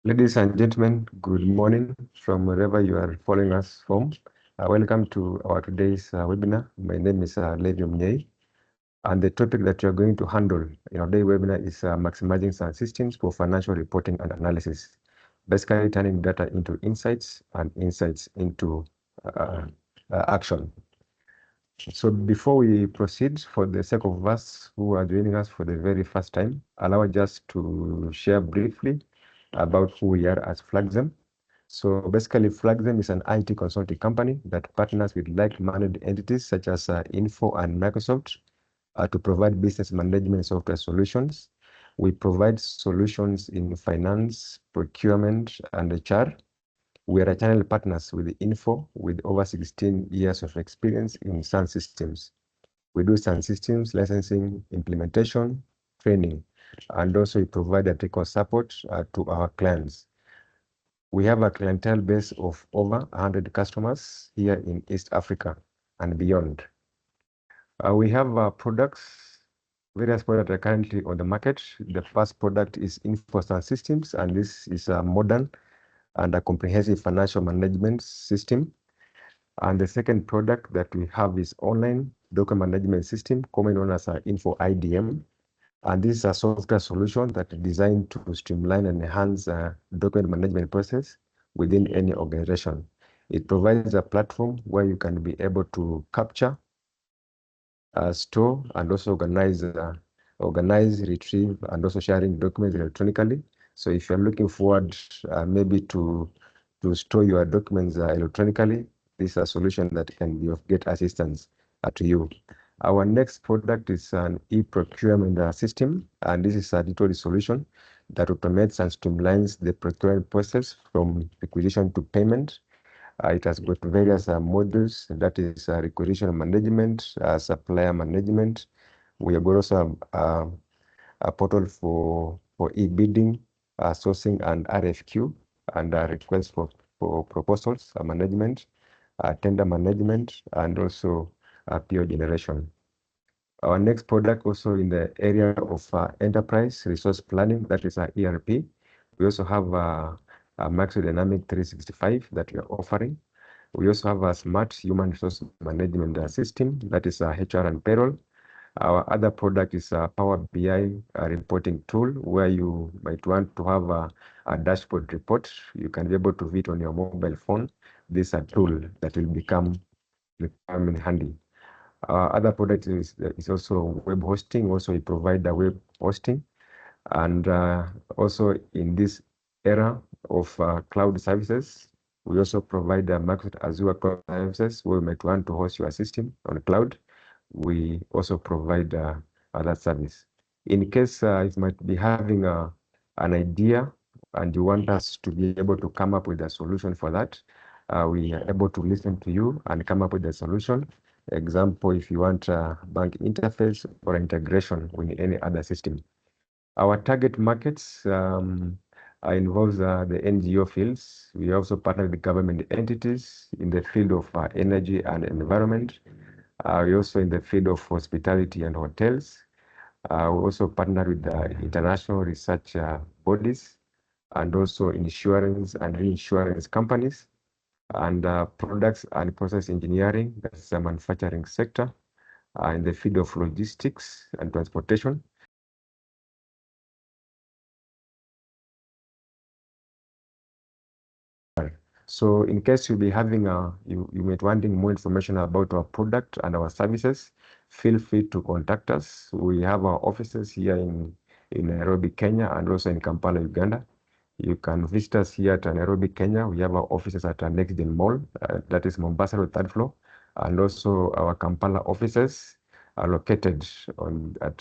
Ladies and gentlemen, good morning from wherever you are following us from. Welcome to our today's webinar. My name is Levi Mnyei, and the topic that we are going to handle in our day webinar is maximizing SunSystems for financial reporting and analysis, basically turning data into insights and insights into action. So before we proceed, for the sake of us who are joining us for the very first time, allow us just to share briefly about who we are as Flagzem. So basically, Flagzem is an IT consulting company that partners with like-minded entities such as Infor and Microsoft to provide business management software solutions. We provide solutions in finance, procurement, and HR. We are a channel partners with Infor with over 16 years of experience in SunSystems. We do SunSystems licensing, implementation, training, and also we provide technical support to our clients. We have a clientele base of over 100 customers here in East Africa and beyond. We have various products are currently on the market. The first product is Infor SunSystems, and this is a modern and a comprehensive financial management system. And the second product that we have is online document management system, commonly known as Infor IDM. And this is a software solution that is designed to streamline and enhance document management process within any organization. It provides a platform where you can be able to capture, store, and also organize, retrieve, and also sharing documents electronically. So if you're looking forward maybe to store your documents electronically, this is a solution that can be of great assistance to you. Our next product is an e-procurement system, and this is a digital solution that automates and streamlines the procurement process from requisition to payment. It has got various modules, that is requisition management, supplier management. We have also a portal for e-bidding, sourcing and RFQ, and requests for proposals management, tender management, and also PO generation. Our next product also in the area of enterprise resource planning, that is ERP. We also have a Maxo Dynamic 365 that we are offering. We also have a smart human resource management system, that is HR and payroll. Our other product is a Power BI reporting tool, where you might want to have a dashboard report. You can be able to view it on your mobile phone. This is a tool that will become handy. Other product is also web hosting. Also, we provide the web hosting. And also in this era of cloud services, we also provide Microsoft Azure cloud services where you might want to host your system on cloud. We also provide other service. In case you might be having an idea and you want us to be able to come up with a solution for that, we are able to listen to you and come up with a solution. Example, if you want a bank interface or integration with any other system. Our target markets involves the NGO fields. We also partner with government entities in the field of energy and environment. We also in the field of hospitality and hotels. We also partner with international research bodies and also insurance and reinsurance companies, and products and process engineering, that's the manufacturing sector, in the field of logistics and transportation. So in case you'll be having you might wanting more information about our product and our services, feel free to contact us. We have our offices here in Nairobi, Kenya, and also in Kampala, Uganda. You can visit us here at Nairobi, Kenya. We have our offices at our Next Gen Mall, that is Mombasa Road, 3rd floor. And also our Kampala offices are located at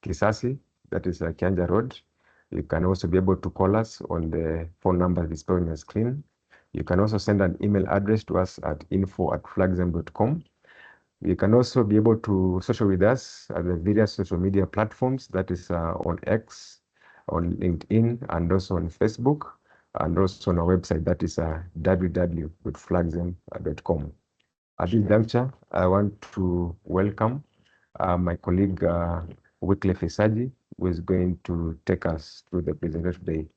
Kisasi, that is Kianja Road. You can also be able to call us on the phone number displayed on your screen. You can also send an email address to us at info@flagzem.com. You can also be able to social with us at the various social media platforms, that is on X, on LinkedIn, and also on Facebook, and also on our website, that is www.flagzem.com. At this juncture, I want to welcome my colleague Wycliffe Isaji, who is going to take us through the presentation today.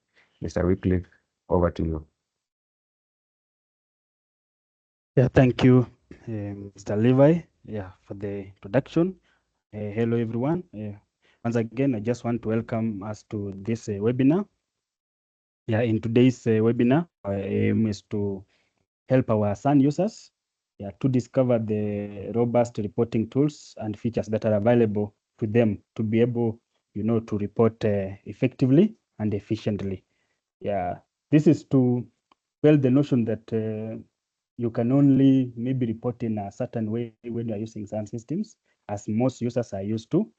Mr. Wycliffe, over to you. Yeah, thank you, Mr. Levi, for the introduction. Hello, everyone. Once again, I just want to welcome us to this webinar. In today's webinar, our aim is to help our Sun users to discover the robust reporting tools and features that are available to them to be able, to report effectively and efficiently. This is to quell the notion that you can only maybe report in a certain way when you are using SunSystems, as most users are used to.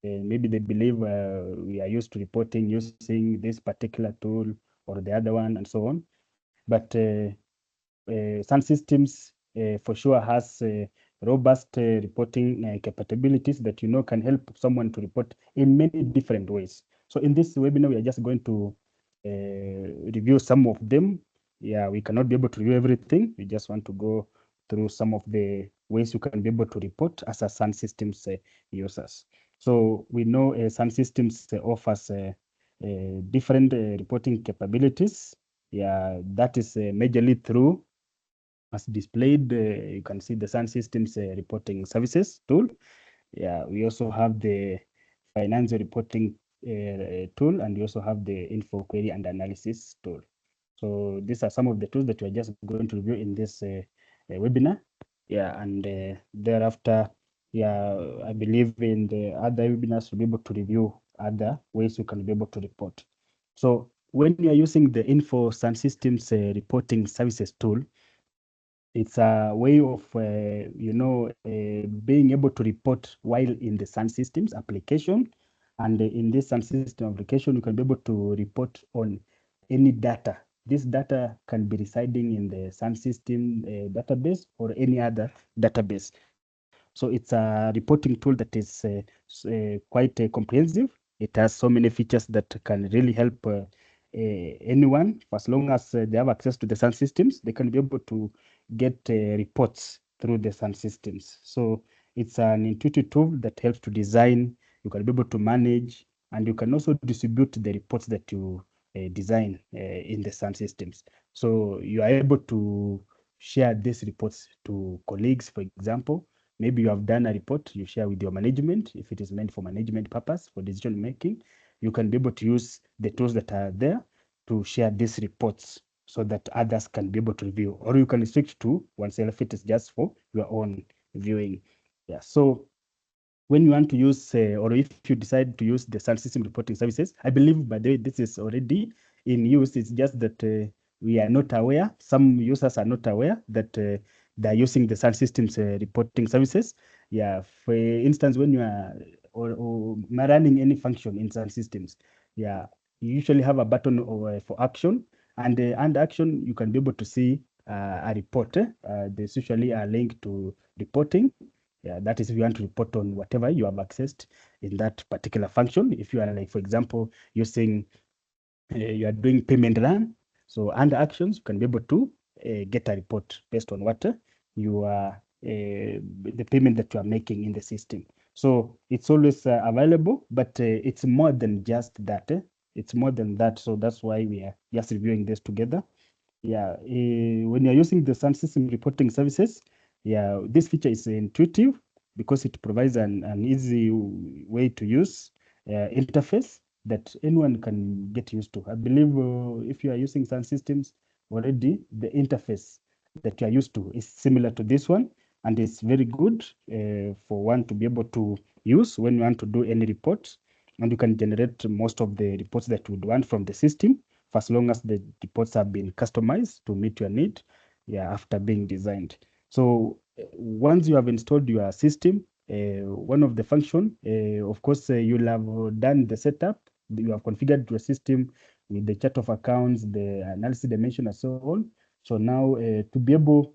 Maybe they believe we are used to reporting using this particular tool or the other one and so on. But SunSystems for sure has robust reporting capabilities that can help someone to report in many different ways. So in this webinar, we are just going to review some of them. We cannot be able to review everything. We just want to go through some of the ways you can be able to report as a SunSystems users. So we know SunSystems offers different reporting capabilities. That is majorly through, as displayed, you can see the SunSystems reporting services tool. We also have the financial reporting tool, and we also have the info query and analysis tool. So these are some of the tools that we are just going to review in this webinar. And thereafter, I believe in the other webinars we'll be able to review other ways you can be able to report. So when you are using the Info SunSystems reporting services tool, it's a way of being able to report while in the SunSystems application. And in this SunSystem application, you can be able to report on any data. This data can be residing in the SunSystem database or any other database. So it's a reporting tool that is quite comprehensive. It has so many features that can really help anyone. For as long as they have access to the SunSystems, they can be able to get reports through the SunSystems. So it's an intuitive tool that helps to design. You can be able to manage, and you can also distribute the reports that you design in the SunSystems. So you are able to share these reports to colleagues, for example. Maybe you have done a report, you share with your management. If it is meant for management purpose, for decision making, you can be able to use the tools that are there to share these reports so that others can be able to review, or you can restrict to oneself if it is just for your own viewing. So when you want to use, or if you decide to use the SunSystem reporting services, I believe, by the way, this is already in use. It's just that we are not aware. Some users are not aware that they're using the SunSystems reporting services. For instance, when you are or running any function in SunSystems, you usually have a button for action, and under action, you can be able to see a report. There's usually a link to reporting. That is if you want to report on whatever you have accessed in that particular function. If you are, like, for example, using, you are doing payment run, so under actions, you can be able to get a report based on what you are, the payment that you are making in the system. So it's always available, but it's more than just that. It's more than that. So that's why we are just reviewing this together. When you're using the SunSystem reporting services, this feature is intuitive because it provides an easy way to use interface that anyone can get used to. I believe if you are using SunSystems already, the interface that you are used to is similar to this one, and it's very good for one to be able to use when you want to do any reports, and you can generate most of the reports that you would want from the system, for as long as the reports have been customized to meet your need, after being designed. So once you have installed your system, one of the function, of course, you'll have done the setup. You have configured your system with the chart of accounts, the analysis dimension, and so on. So now to be able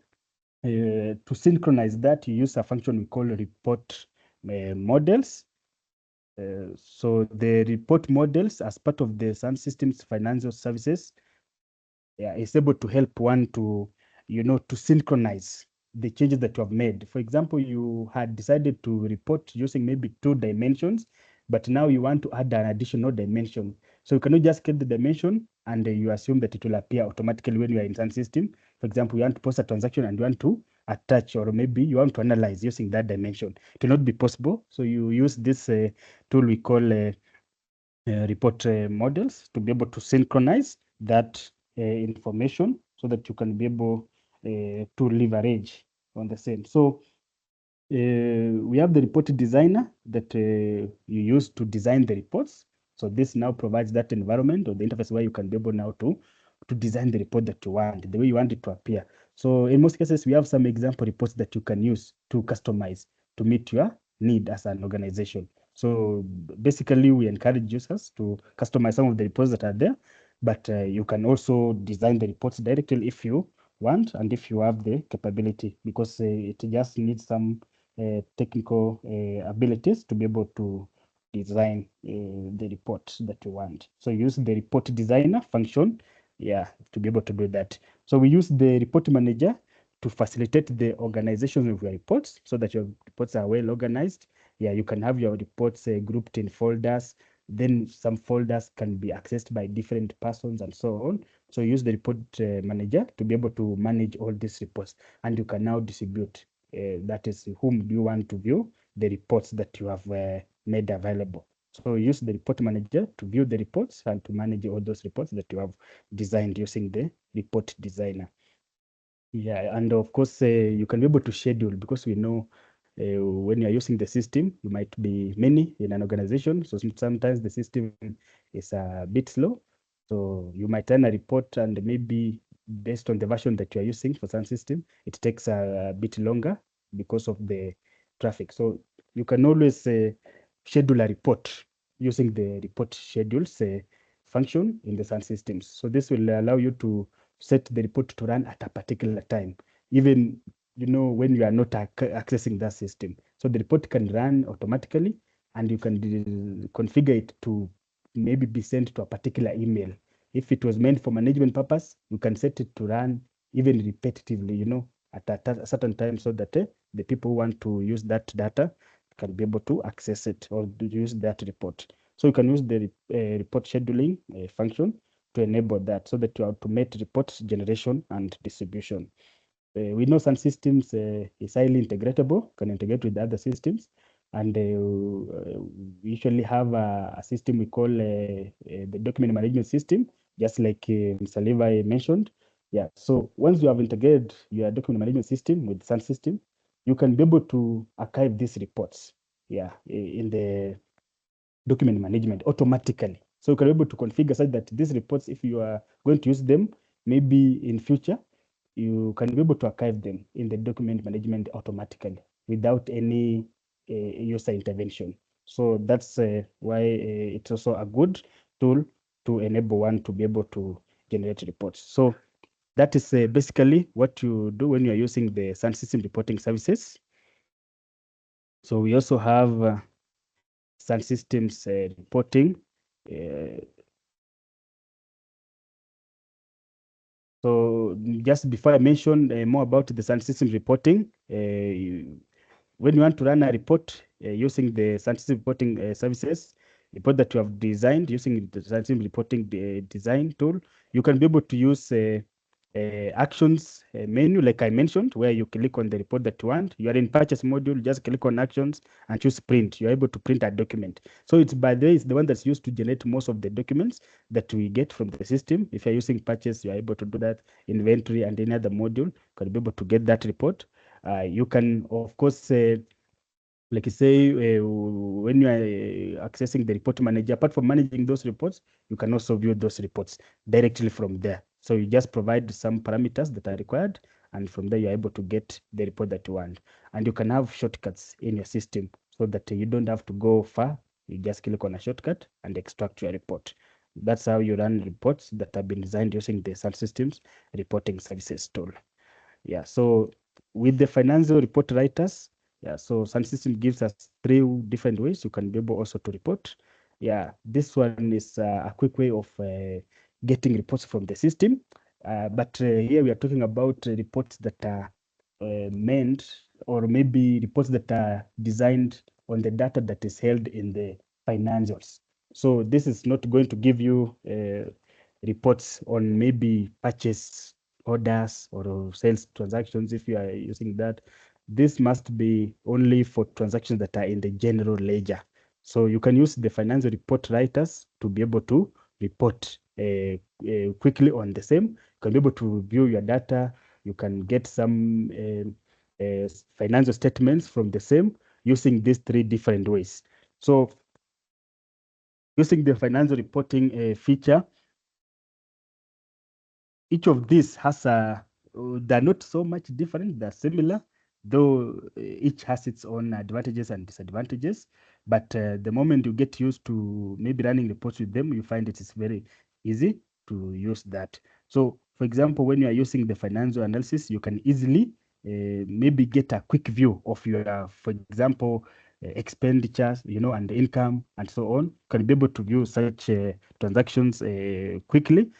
to synchronize that, you use a function we call report models. So the report models, as part of the SunSystems financial services, is able to help one to, to synchronize the changes that you have made. For example, you had decided to report using maybe 2 dimensions. but now you want to add an additional dimension. So you cannot just get the dimension and you assume that it will appear automatically when you are in SunSystem. For example, you want to post a transaction and you want to attach, or maybe you want to analyze using that dimension. It will not be possible. So you use this tool we call report models to be able to synchronize that information so that you can be able to leverage on the same. So we have the report designer that you use to design the reports. So this now provides that environment or the interface where you can be able now to design the report that you want, the way you want it to appear. So in most cases, we have some example reports that you can use to customize to meet your need as an organization. So basically, we encourage users to customize some of the reports that are there, but you can also design the reports directly if you want and if you have the capability, because it just needs some technical abilities to be able to design the report that you want. So use the report designer function, to be able to do that. So we use the report manager to facilitate the organization of your reports so that your reports are well organized. You can have your reports grouped in folders. Then some folders can be accessed by different persons and so on. So use the report manager to be able to manage all these reports, and you can now distribute. That is, whom do you want to view the reports that you have made available. So use the report manager to view the reports and to manage all those reports that you have designed using the report designer. And of course, you can be able to schedule, because we know when you're using the system, you might be many in an organization. So sometimes the system is a bit slow. So you might run a report, and maybe based on the version that you're using for SunSystem, it takes a bit longer because of the traffic. So you can always schedule a report using the report schedules function in the SunSystems. So this will allow you to set the report to run at a particular time, even when you are not accessing that system. So the report can run automatically, and you can configure it to maybe be sent to a particular email. If it was meant for management purpose, you can set it to run even repetitively, at a certain time, so that the people who want to use that data can be able to access it or to use that report. So you can use the report scheduling function to enable that, so that you automate report generation and distribution. We know some systems is highly integratable, can integrate with other systems, and we usually have a system we call the document management system, just like Mr. Levi mentioned. So once you have integrated your document management system with SunSystem, you can be able to archive these reports, in the document management automatically. So you can be able to configure such that these reports, if you are going to use them, maybe in future, you can be able to archive them in the document management automatically without any user intervention. So that's why it's also a good tool to enable one to be able to generate reports. So that is basically what you do when you're using the SunSystem reporting services. So we also have SunSystem's reporting. So just before I mention more about the SunSystem reporting, when you want to run a report using the SunSystem reporting services, report that you have designed using the SunSystem reporting design tool, you can be able to use actions menu, like I mentioned, where you click on the report that you want. You are in purchase module, just click on actions and choose print. You're able to print a document. So it's, by the way, it's the one that's used to generate most of the documents that we get from the system. If you're using purchase, you're able to do that. Inventory and any other module, you can be able to get that report. You can, of course, like you say, when you are accessing the report manager, apart from managing those reports, you can also view those reports directly from there. So you just provide some parameters that are required, and from there you're able to get the report that you want. And you can have shortcuts in your system so that you don't have to go far. You just click on a shortcut and extract your report. That's how you run reports that have been designed using the SunSystems reporting services tool. So with the financial report writers, so SunSystem gives us 3 different ways you can be able also to report. This one is a quick way of getting reports from the system. But here we are talking about reports that are meant, or maybe reports that are designed on the data that is held in the financials. So this is not going to give you reports on maybe purchase orders or sales transactions if you are using that. This must be only for transactions that are in the general ledger. So you can use the financial report writers to be able to report quickly on the same. You can be able to view your data. You can get some financial statements from the same using these three different ways. So using the financial reporting feature, each of these has they're not so much different, they're similar, though each has its own advantages and disadvantages. But the moment you get used to maybe running reports with them, you find it is very easy to use that. So for example, when you are using the financial analysis, you can easily maybe get a quick view of your, for example, expenditures, and the income and so on. You can be able to view such transactions quickly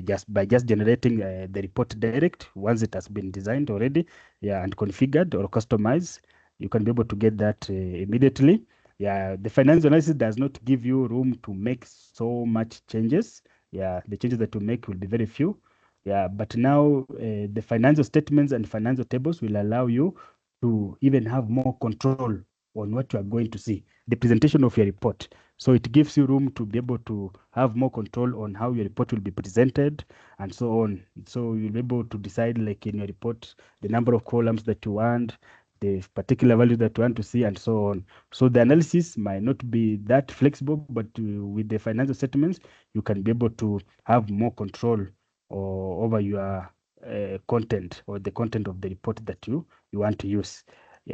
just by generating the report direct once it has been designed already, and configured or customized. You can be able to get that immediately. The financial analysis does not give you room to make so much changes. The changes that you make will be very few. But now the financial statements and financial tables will allow you to even have more control on what you are going to see, the presentation of your report. So it gives you room to be able to have more control on how your report will be presented and so on. So you'll be able to decide, like in your report, the number of columns that you want, the particular value that you want to see, and so on. So the analysis might not be that flexible, but with the financial statements, you can be able to have more control over your content, or the content of the report that you want to use.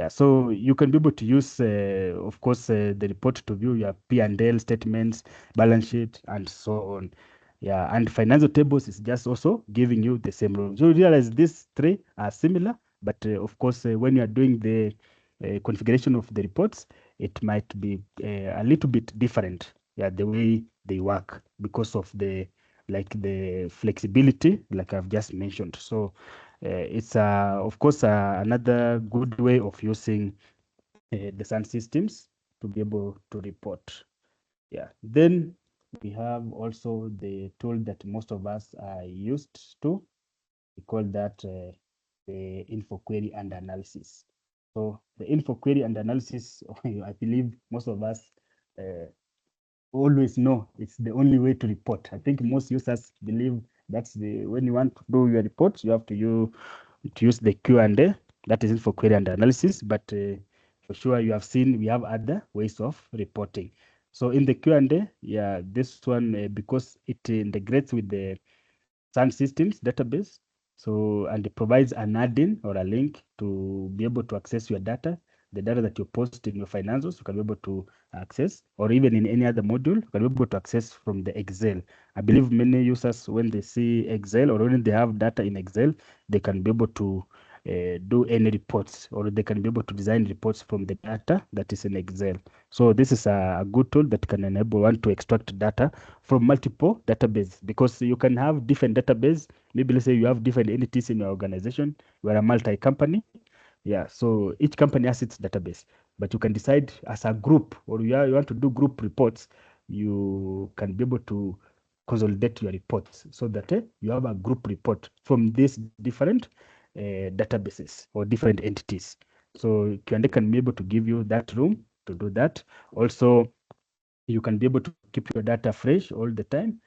So you can be able to use, of course, the report to view your P&L statements, balance sheet, and so on. And financial tables is just also giving you the same room. So you realize these three are similar, but of course, when you are doing the configuration of the reports, it might be a little bit different, the way they work, because of the flexibility, like I've just mentioned. So it's of course another good way of using the SunSystems to be able to report. Then we have also the tool that most of us are used to. We call that the info query and analysis. So the info query and analysis, I believe most of us always know it's the only way to report. I think most users believe that's when you want to do your report, you have to use the Q&A, that is info query and analysis. But for sure, you have seen we have other ways of reporting. So in the Q&A, this one, because it integrates with the SunSystems database, and it provides an add-in or a link to be able to access your data, the data that you post in your financials, you can be able to access, or even in any other module, you can be able to access from the Excel. I believe many users, when they see Excel or when they have data in Excel, they can be able to do any reports, or they can be able to design reports from the data that is in Excel. So this is a good tool that can enable one to extract data from multiple databases, because you can have different databases. Maybe let's say you have different entities in your organization. You are a multi-company. So each company has its database, but you can decide as a group, or you want to do group reports, you can be able to consolidate your reports so that you have a group report from these different databases or different entities. So Q&A can be able to give you that room to do that. Also, you can be able to keep your data fresh all the time,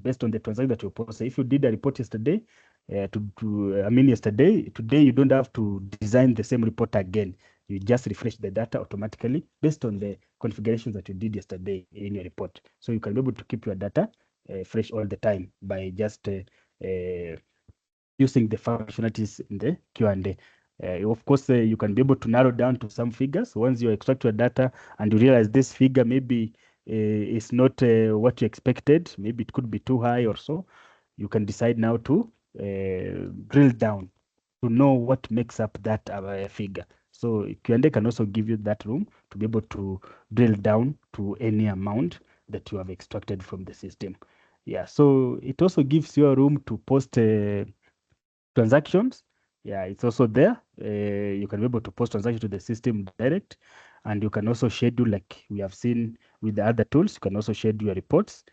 based on the transaction that you post. So if you did a report yesterday, yesterday, today you don't have to design the same report again. You just refresh the data automatically based on the configurations that you did yesterday in your report. So you can be able to keep your data fresh all the time by just using the functionalities in the Q&A. Of course, you can be able to narrow down to some figures once you extract your data and you realize this figure maybe is not what you expected. Maybe it could be too high or so. You can decide now to drill down to know what makes up that figure. So Q&A can also give you that room to be able to drill down to any amount that you have extracted from the system. So it also gives you a room to post transactions. It's also there. You can be able to post transactions to the system direct. and you can also schedule, like we have seen with the other tools. You can also schedule your reports.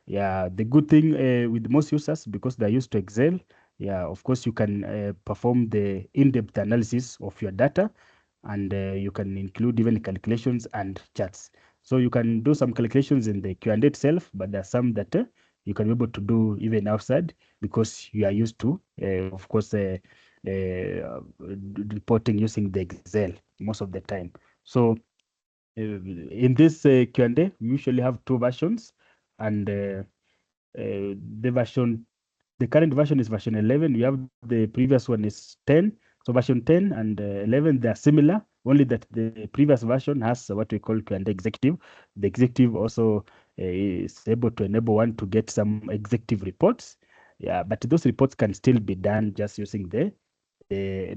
Yeah, the good thing with most users, because they're used to Excel, yeah, of course, you can perform the in-depth analysis of your data, and you can include even calculations and charts. So you can do some calculations in the Q&A itself, but there are some that you can be able to do even outside, because you are used to, of course, reporting using the Excel most of the time. So in this Q&A, we usually have two versions, and the current version is version 11. We have the previous one is 10. So version 10 and 11, they are similar, only that the previous version has what we call Q&A executive. The executive also is able to enable one to get some executive reports. Yeah, but those reports can still be done just using the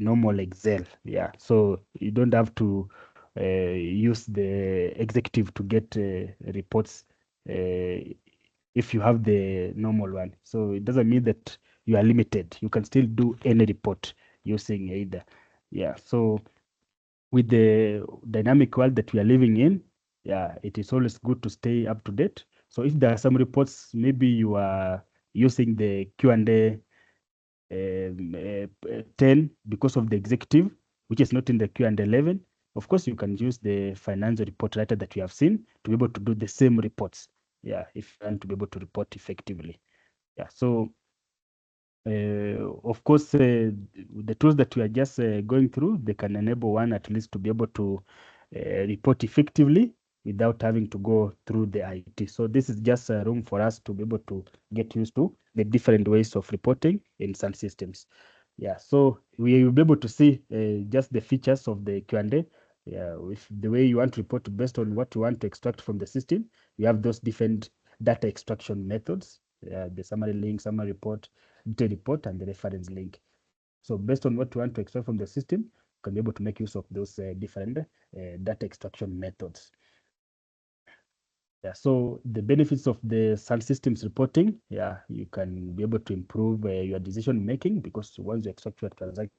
normal Excel. Yeah, so you don't have to use the executive to get reports if you have the normal one. So it doesn't mean that you are limited. You can still do any report using either. Yeah, so with the dynamic world that we are living in, yeah, it is always good to stay up to date. So if there are some reports, maybe you are using the Q&A 10 because of the executive, which is not in the Q&A 11. Of course, you can use the financial report writer that we have seen to be able to do the same reports. Yeah, if you want to be able to report effectively. Yeah, so of course, the tools that we are just going through, they can enable one at least to be able to report effectively without having to go through the IT. So this is just a room for us to be able to get used to the different ways of reporting in SunSystems. Yeah, so we will be able to see just the features of the Q&A. Yeah, with the way you want to report based on what you want to extract from the system. You have those different data extraction methods, the summary link, summary report, detailed report, and the reference link. So based on what you want to extract from the system, you can be able to make use of those different data extraction methods. Yeah, so the benefits of the SunSystems reporting, yeah, you can be able to improve your decision making, because once you extract your transactions,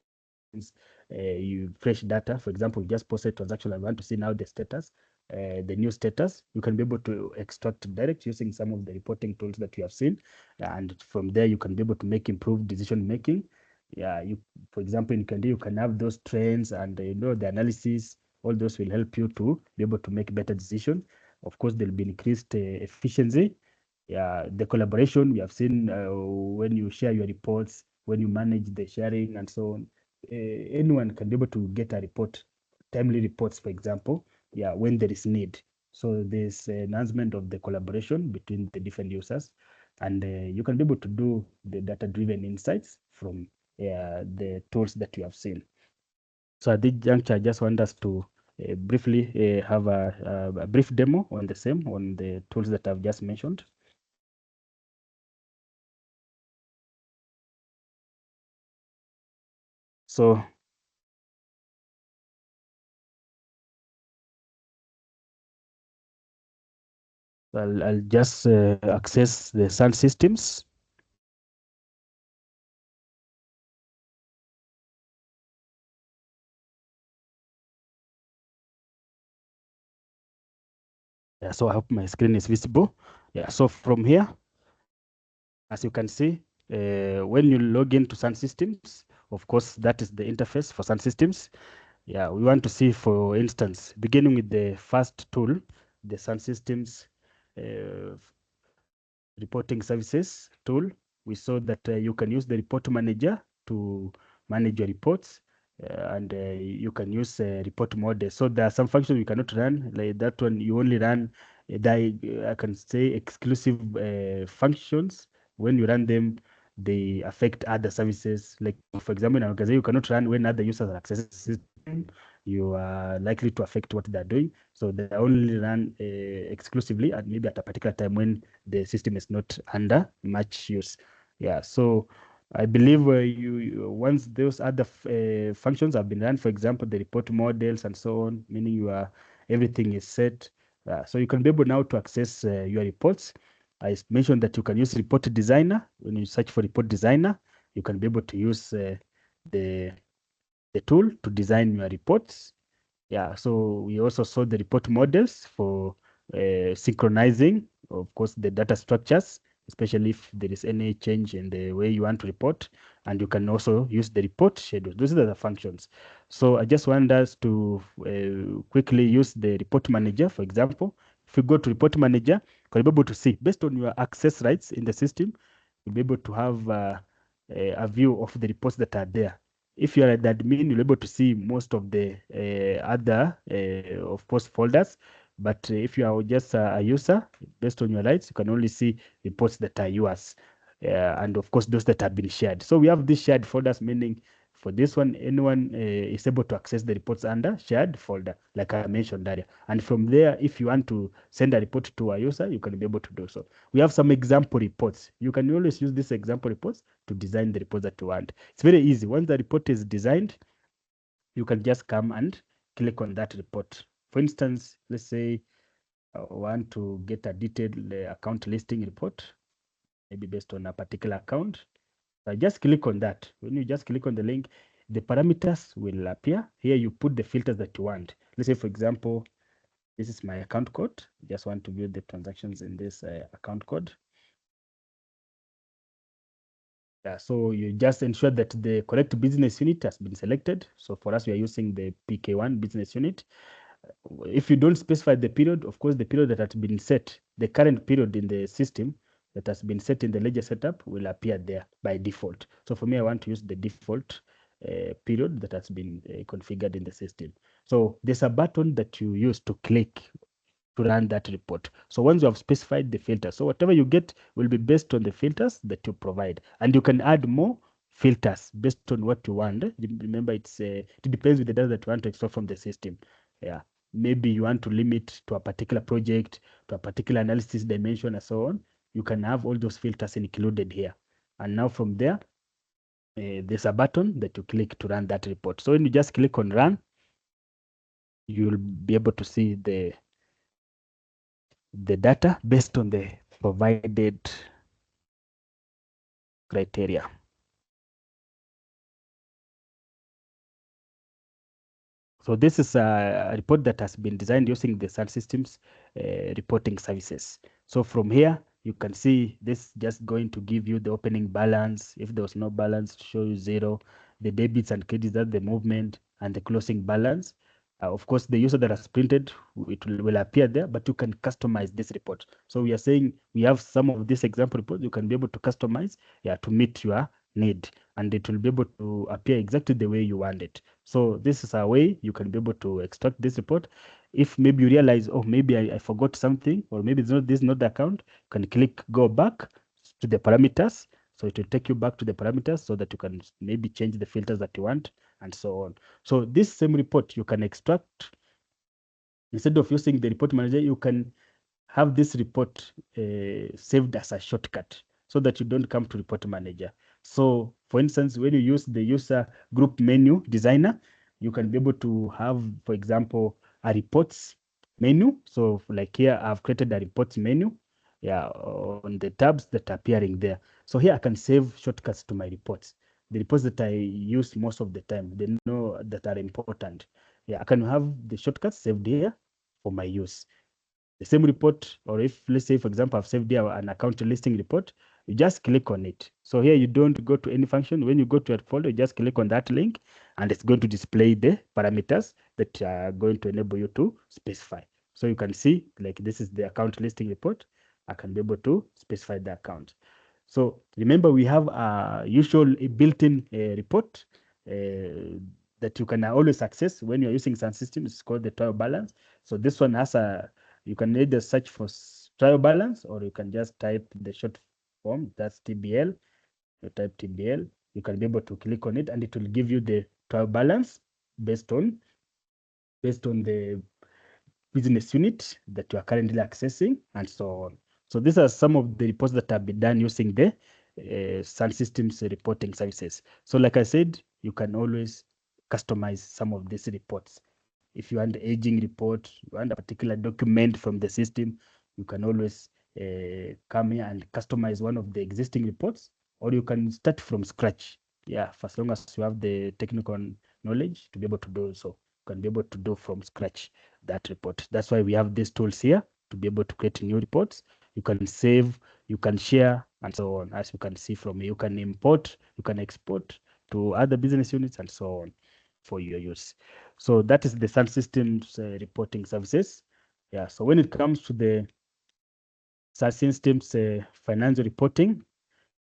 you fresh data. For example, you just posted transaction and want to see now the status, the new status. You can be able to extract direct using some of the reporting tools that you have seen, and from there you can be able to make improved decision making. Yeah, for example, in Candy, you can have those trends and the analysis. All those will help you to be able to make better decision. Of course, there'll be increased efficiency. Yeah, the collaboration we have seen when you share your reports, when you manage the sharing and so on. Anyone can be able to get a report, timely reports, for example, yeah, when there is need. So there's enhancement of the collaboration between the different users, and you can be able to do the data-driven insights from the tools that you have seen. So at this juncture, I just want us to briefly have a brief demo on the same, on the tools that I've just mentioned. So I'll just access the SunSystems. Yeah, so I hope my screen is visible. Yeah, so from here, as you can see, when you log into SunSystems, of course, that is the interface for SunSystems. Yeah, we want to see, for instance, beginning with the first tool, the SunSystems reporting services tool. We saw that you can use the report manager to manage your reports, and you can use report model. So there are some functions you cannot run, like that one you only run I can say exclusive functions. When you run them, they affect other services. Like for example, in our organization, you cannot run when other users are accessing the system. You are likely to affect what they're doing. So they only run exclusively, and maybe at a particular time when the system is not under much use. Yeah, so I believe once those other functions have been run, for example, the report models and so on, meaning everything is set. So you can be able now to access your reports. I mentioned that you can use report designer. When you search for report designer, you can be able to use the tool to design your reports. Yeah, so we also saw the report models for synchronizing, of course, the data structures, especially if there is any change in the way you want to report. And you can also use the report schedule. Those are the functions. So I just want us to quickly use the report manager, for example. If you go to report manager, you can be able to see, based on your access rights in the system, you'll be able to have a view of the reports that are there. If you are the admin, you'll be able to see most of the other, of course, folders. But if you are just a user, based on your rights, you can only see reports that are yours. And of course, those that have been shared. So we have these shared folders, meaning for this one, anyone is able to access the reports under shared folder, like I mentioned earlier. And from there, if you want to send a report to a user, you can be able to do so. We have some example reports. You can always use these example reports to design the reports that you want. It's very easy. Once the report is designed, you can just come and click on that report. For instance, let's say I want to get a detailed account listing report, maybe based on a particular account. I just click on that. When you just click on the link, the parameters will appear. Here you put the filters that you want. Let's say, for example, this is my account code. Just want to view the transactions in this account code. So you just ensure that the correct business unit has been selected. So for us, we are using the PK1 business unit. If you don't specify the period, of course, the period that has been set, the current period in the system that has been set in the ledger setup will appear there by default. So for me, I want to use the default period that has been configured in the system. So there's a button that you use to click to run that report. So once you have specified the filter, so whatever you get will be based on the filters that you provide, and you can add more filters based on what you want. Remember, it depends with the data that you want to extract from the system. Yeah, maybe you want to limit to a particular project, to a particular analysis dimension, and so on. You can have all those filters included here. And now from there, there's a button that you click to run that report. So when you just click on run, you'll be able to see the data based on the provided criteria. So this is a report that has been designed using the SunSystems reporting services. So from here, you can see this just going to give you the opening balance. If there was no balance, to show you zero, the debits and credits, that the movement, and the closing balance. Of course, the user that has printed, it will appear there, but you can customize this report. So we are saying we have some of these example reports you can be able to customize, to meet your need, and it will be able to appear exactly the way you want it. So this is a way you can be able to extract this report. If maybe you realize, oh, maybe I forgot something, or maybe this is not the account, you can click go back to the parameters. So it will take you back to the parameters so that you can maybe change the filters that you want, and so on. So this same report you can extract. Instead of using the report manager, you can have this report saved as a shortcut so that you don't come to report manager. So for instance, when you use the user group menu designer, you can be able to have, for example, a reports menu. So like here, I've created a reports menu, on the tabs that are appearing there. So here I can save shortcuts to my reports. The reports that I use most of the time, they know that are important. I can have the shortcuts saved here for my use. The same report, or if let's say, for example, I've saved here an account listing report, you just click on it. So here you don't go to any function. When you go to a folder, you just click on that link, and it's going to display the parameters that are going to enable you to specify. So you can see, like, this is the account listing report. I can be able to specify the account. So remember, we have a usual built-in report that you can always access when you're using SunSystems. It's called the trial balance. So this one has you can either search for trial balance, or you can just type the short form, that's TBL. You type TBL, you can be able to click on it, and it will give you the trial balance based on the business unit that you are currently accessing, and so on. So these are some of the reports that have been done using the SunSystems reporting services. So like I said, you can always customize some of these reports. If you want the aging report, you want a particular document from the system, you can always come here and customize one of the existing reports, or you can start from scratch. For as long as you have the technical knowledge to be able to do so. can be able to do from scratch that report. That's why we have these tools here to be able to create new reports. You can save, you can share, and so on. As you can see from here, you can import, you can export to other business units, and so on for your use. So that is the SunSystems reporting services. Yeah. So when it comes to the SunSystems financial reporting,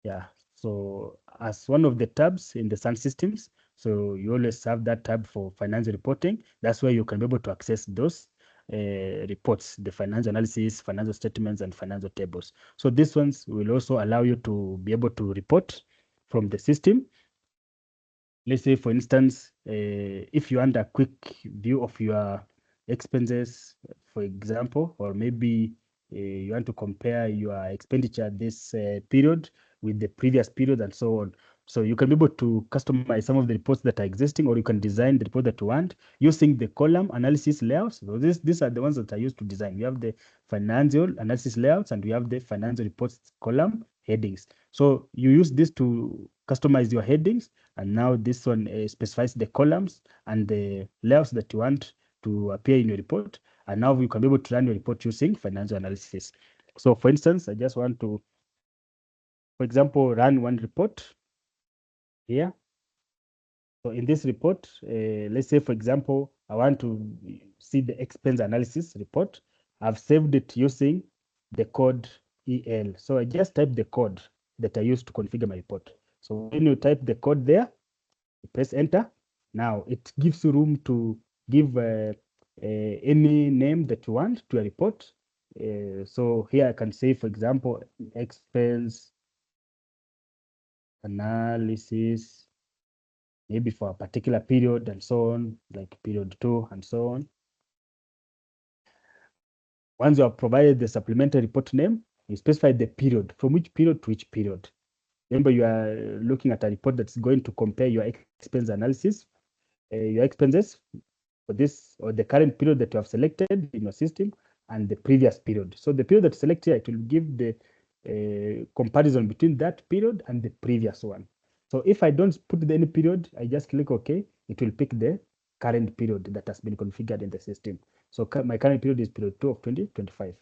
yeah. So as one of the tabs in the SunSystems, so you always have that tab for financial reporting. That's where you can be able to access those reports, the financial analysis, financial statements, and financial tables. So these ones will also allow you to be able to report from the system. Let's say, for instance, if you want a quick view of your expenses, for example, or maybe you want to compare your expenditure this period with the previous period and so on. So you can be able to customize some of the reports that are existing, or you can design the report that you want using the column analysis layouts. So these are the ones that are used to design. We have the financial analysis layouts and we have the financial reports column headings. So you use this to customize your headings, and now this one specifies the columns and the layouts that you want to appear in your report. And now you can be able to run your report using financial analysis. So for instance, I just want to, for example, run one report here. So in this report, let's say, for example, I want to see the expense analysis report. I've saved it using the code EL. So I just type the code that I used to configure my report. So when you type the code there, you press enter. Now it gives you room to give any name that you want to a report. So here I can say, for example, expense analysis, maybe for a particular period and so on, like period 2 and so on. Once you have provided the supplementary report name, you specify the period, from which period to which period. Remember, you are looking at a report that's going to compare your expense analysis, your expenses for this or the current period that you have selected in your system and the previous period. So the period that's selected, it will give the comparison between that period and the previous one. So if I don't put any period, I just click OK, it will pick the current period that has been configured in the system. So my current period is period 2 of 2025.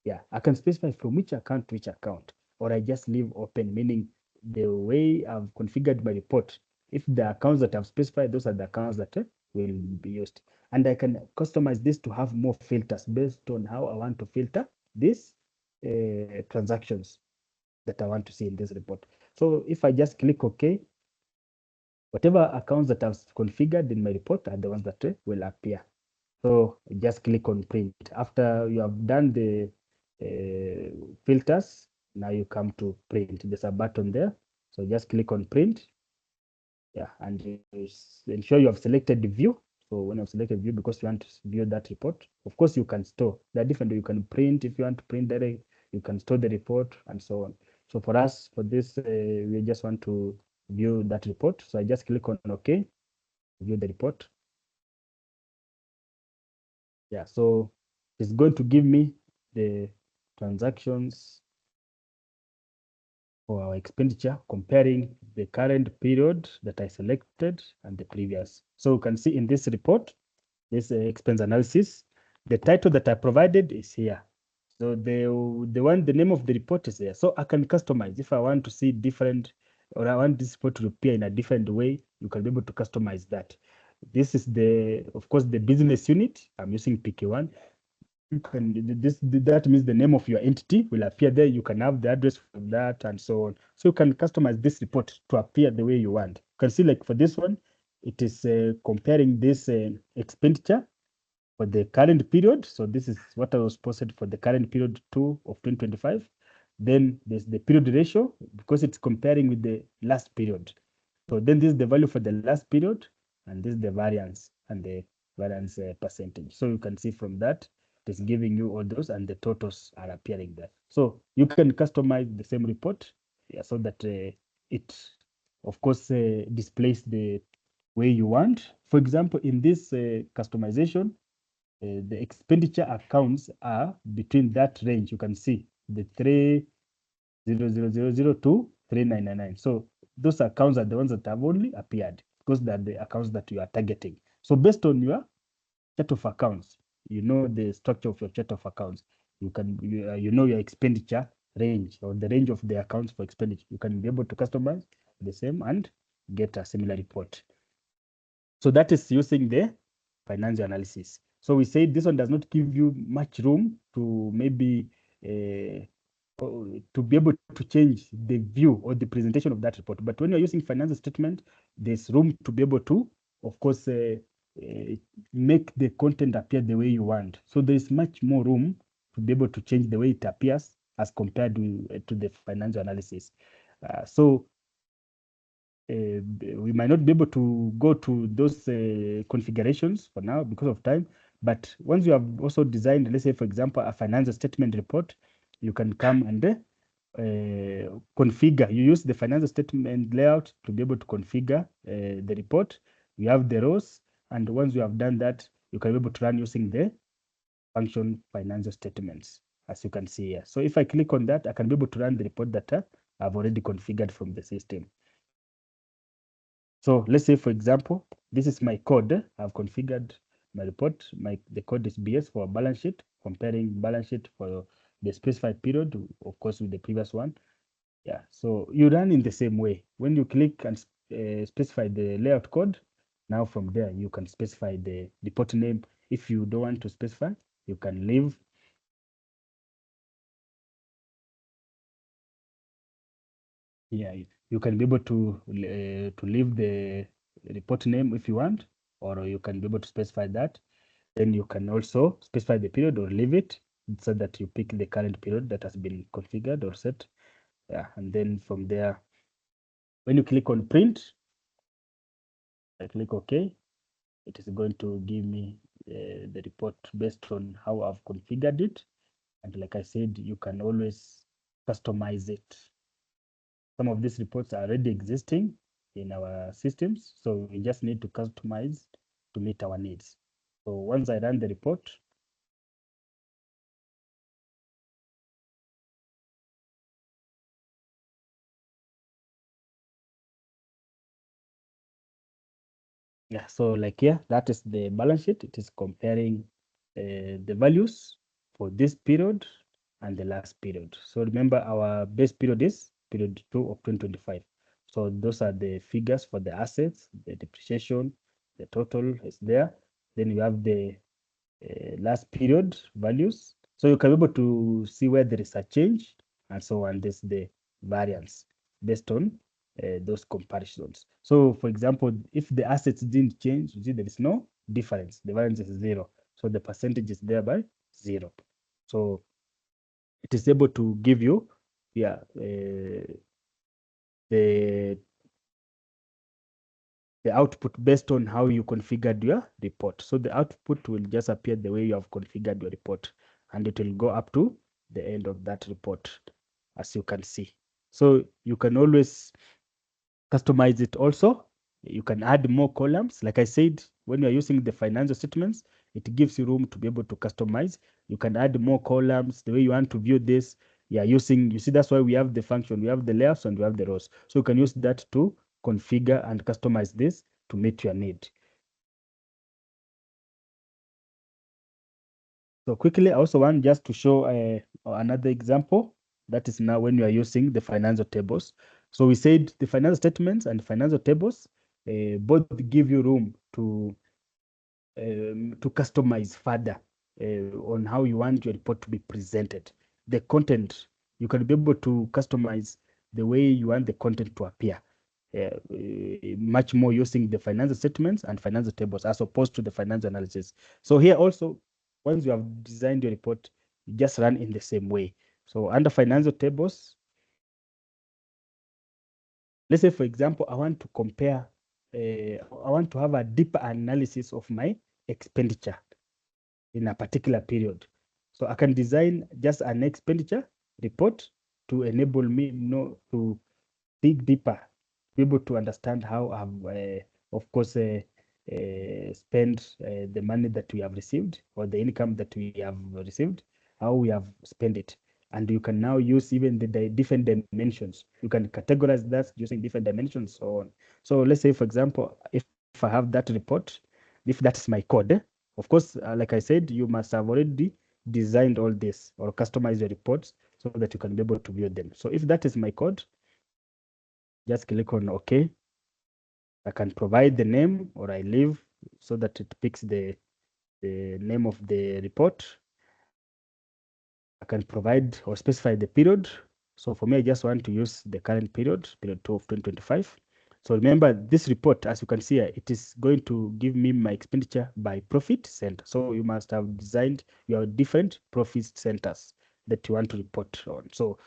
Yeah, I can specify from which account to which account, or I just leave open, meaning the way I've configured my report, if the accounts that I've specified, those are the accounts that will be used. And I can customize this to have more filters based on how I want to filter these transactions that I want to see in this report. So if I just click OK, whatever accounts that I've configured in my report are the ones that will appear. So just click on print. After you have done the filters, now you come to print. There's a button there. So just click on print. Yeah, and you ensure you have selected the view. So when I've selected view, because you want to view that report, of course you can store. There are different, you can print if you want to print direct, you can store the report and so on. So for us, for this, we just want to view that report. So I just click on OK, view the report. Yeah, so it's going to give me the transactions for our expenditure, comparing the current period that I selected and the previous. So you can see in this report, this expense analysis, the title that I provided is here. So the name of the report is there. So I can customize if I want to see different, or I want this report to appear in a different way, you can be able to customize that. This is of course, the business unit. I'm using PK1. That means the name of your entity will appear there. You can have the address for that and so on. So you can customize this report to appear the way you want. You can see, like for this one, it is comparing this expenditure for the current period. So this is what I was posted for the current period 2 of 2025. Then there's the period ratio, because it's comparing with the last period. So then this is the value for the last period, and this is the variance and the variance percentage. So you can see from that, it is giving you all those, and the totals are appearing there. So you can customize the same report, yeah, so that it, of course, displays the way you want. For example, in this customization, the expenditure accounts are between that range. You can see the 300,000 to 3,999. So those accounts are the ones that have only appeared, because they're the accounts that you are targeting. So based on your chart of accounts, you know the structure of your chart of accounts. You can you know your expenditure range or the range of the accounts for expenditure. You can be able to customize the same and get a similar report. So that is using the financial analysis. So we say this one does not give you much room to maybe to be able to change the view or the presentation of that report. But when you're using financial statement, there's room to be able to, of course, make the content appear the way you want. So there's much more room to be able to change the way it appears as compared to the financial analysis. So we might not be able to go to those configurations for now because of time. But once you have also designed, let's say, for example, a financial statement report, you can come and configure. You use the financial statement layout to be able to configure the report. You have the rows, and once you have done that, you can be able to run using the function financial statements, as you can see here. So if I click on that, I can be able to run the report that I've already configured from the system. So let's say, for example, this is my code. I've configured my report. The code is BS for a balance sheet, comparing balance sheet for the specified period, of course, with the previous one. Yeah, so you run in the same way. When you click and specify the layout code, now from there, you can specify the report name. If you don't want to specify, you can leave. Yeah, you can be able to leave the report name if you want, or you can be able to specify that. Then you can also specify the period or leave it so that you pick the current period that has been configured or set. Yeah, and then from there, when you click on print, I click OK, it is going to give me the report based on how I've configured it. And like I said, you can always customize it. Some of these reports are already existing in our systems, so we just need to customize to meet our needs. So once I run the report, yeah, so like here, that is the balance sheet. It is comparing the values for this period and the last period. So remember, our base period is period 2 of 2025. So those are the figures for the assets, the depreciation, the total is there. Then you have the last period values. So you can be able to see where there is a change and so on. This the variance based on those comparisons. So for example, if the assets didn't change, you see there is no difference. The variance is 0. So the percentage is thereby 0. So it is able to give you, yeah, the output based on how you configured your report. So the output will just appear the way you have configured your report, and it will go up to the end of that report, as you can see. So you can always customize it also. You can add more columns. Like I said, when you're using the financial statements, it gives you room to be able to customize. You can add more columns the way you want to view this. Yeah, you see, that's why we have the function, we have the layers and we have the rows. So you can use that to configure and customize this to meet your need. So quickly, I also want just to show another example. That is now when you are using the financial tables. So we said the financial statements and financial tables both give you room to customize further on how you want your report to be presented. The content, you can be able to customize the way you want the content to appear. Much more using the financial statements and financial tables as opposed to the financial analysis. So here also, once you have designed your report, you just run in the same way. So under financial tables, let's say, for example, I want to compare, I want to have a deeper analysis of my expenditure in a particular period. So I can design just an expenditure report to enable me to dig deeper, be able to understand how I've, of course, spent the money that we have received or the income that we have received, how we have spent it. And you can now use even the different dimensions. You can categorize that using different dimensions. So let's say, for example, if I have that report, if that's my code, Of course, like I said, you must have already designed all this or customized your reports so that you can be able to view them. So if that is my code, just click on OK. I can provide the name or I leave so that it picks the name of the report. I can provide or specify the period. So for me, I just want to use the current period 2 of 2025. So remember this report, as you can see here, it is going to give me my expenditure by profit center. So you must have designed your different profit centers that you want to report on. So,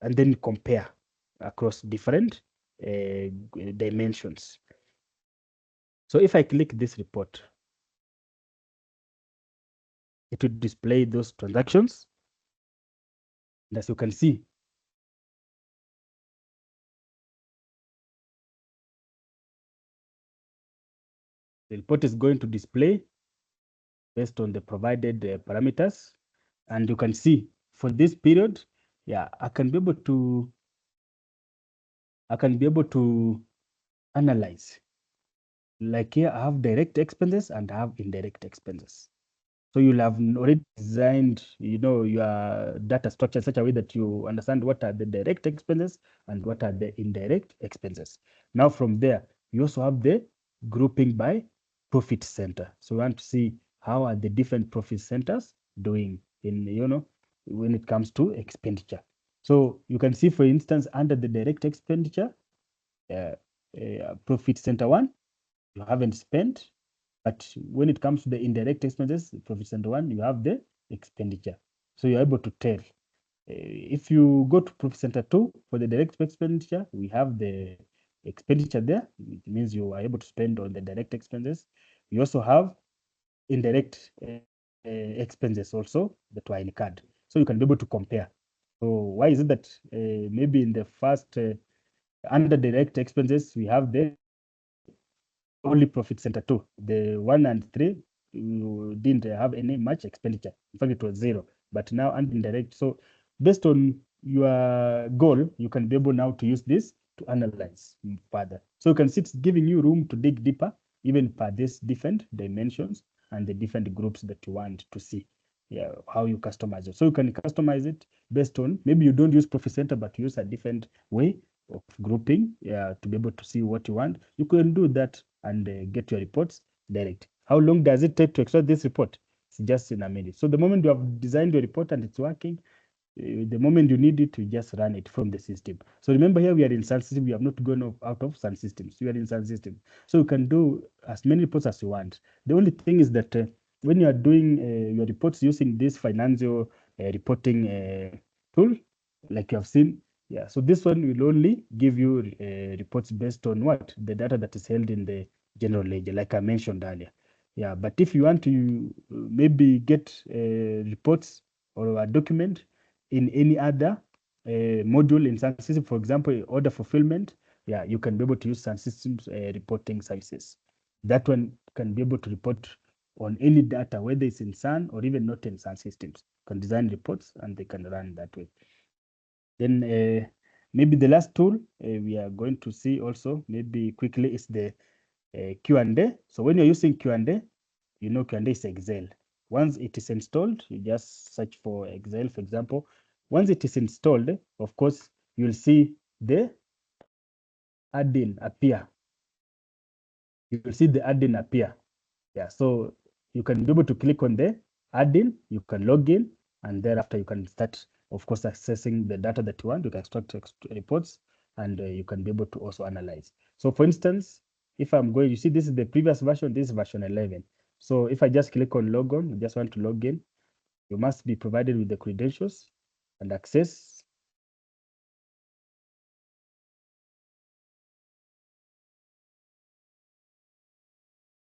and then compare across different dimensions. So if I click this report, it will display those transactions. And as you can see, the report is going to display based on the provided parameters. And you can see for this period, yeah, I can be able to analyze. Like here, I have direct expenses and I have indirect expenses. So you'll have already designed, your data structure in such a way that you understand what are the direct expenses and what are the indirect expenses. Now from there, you also have the grouping by profit center. So we want to see how are the different profit centers doing in, when it comes to expenditure. So you can see, for instance, under the direct expenditure, profit center 1, you haven't spent. But when it comes to the indirect expenses, profit center 1, you have the expenditure. So you're able to tell. If you go to profit center 2 for the direct expenditure, we have the expenditure there. It means you are able to spend on the direct expenses. You also have indirect expenses also that were incurred. So you can be able to compare. So why is it that maybe in the first under direct expenses, we have the only profit center 2. The 1 and 3, you didn't have any much expenditure. In fact, it was 0. But now under indirect. So based on your goal, you can be able now to use this to analyze further. So you can see it's giving you room to dig deeper, even per these different dimensions and the different groups that you want to see. Yeah, how you customize it. So you can customize it based on, maybe you don't use profit center, but use a different way of grouping, yeah, to be able to see what you want. You can do that and get your reports direct. How long does it take to extract this report? It's just in a minute. So the moment you have designed your report and it's working, the moment you need it, you just run it from the system. So remember, here we are in SunSystems. We have not gone out of SunSystems. We are in SunSystems. So you can do as many reports as you want. The only thing is that when you are doing your reports using this financial reporting tool, like you have seen, yeah, so this one will only give you reports based on what? The data that is held in the general ledger, like I mentioned earlier. Yeah, but if you want to maybe get reports or a document in any other module in SunSystem, for example, order fulfillment, yeah, you can be able to use SunSystem's reporting services. That one can be able to report on any data, whether it's in Sun or even not in SunSystems. Can design reports and they can run that way. Then maybe the last tool we are going to see also maybe quickly is the Q&A. So when you're using Q&A, you know Q&A is Excel. Once it is installed, you just search for Excel, for example. Once it is installed, of course, you'll see the add-in appear. You will see the add-in appear. Yeah, so you can be able to click on the add-in, you can log in, and thereafter you can start, of course, accessing the data that you want. You can extract reports, and you can be able to also analyze. So for instance, if I'm going, you see this is the previous version, this is version 11. So if I just click on log on, you just want to log in, you must be provided with the credentials and access.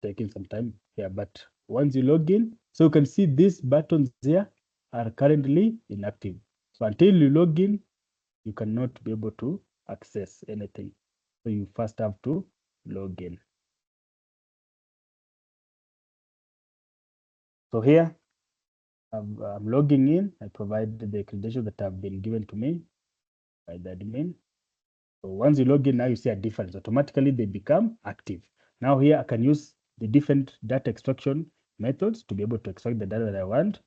Taking some time here, but once you log in, so you can see these buttons here are currently inactive. So until you log in, you cannot be able to access anything. So you first have to log in. So here I'm logging in. I provide the credentials that have been given to me by the admin. So once you log in, now you see a difference. Automatically they become active. Now here I can use the different data extraction methods to be able to extract the data that I want.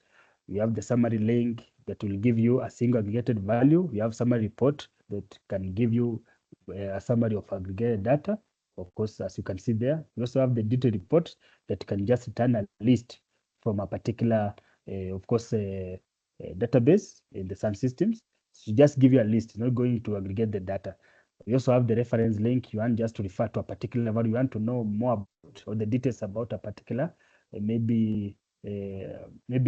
We have the summary link that will give you a single aggregated value. We have summary report that can give you a summary of aggregated data. Of course, as you can see there, we also have the detailed report that can just return a list from a particular, database in the SunSystems. So just give you a list, it's not going to aggregate the data. We also have the reference link. You want just to refer to a particular value. You want to know more about or the details about a particular, maybe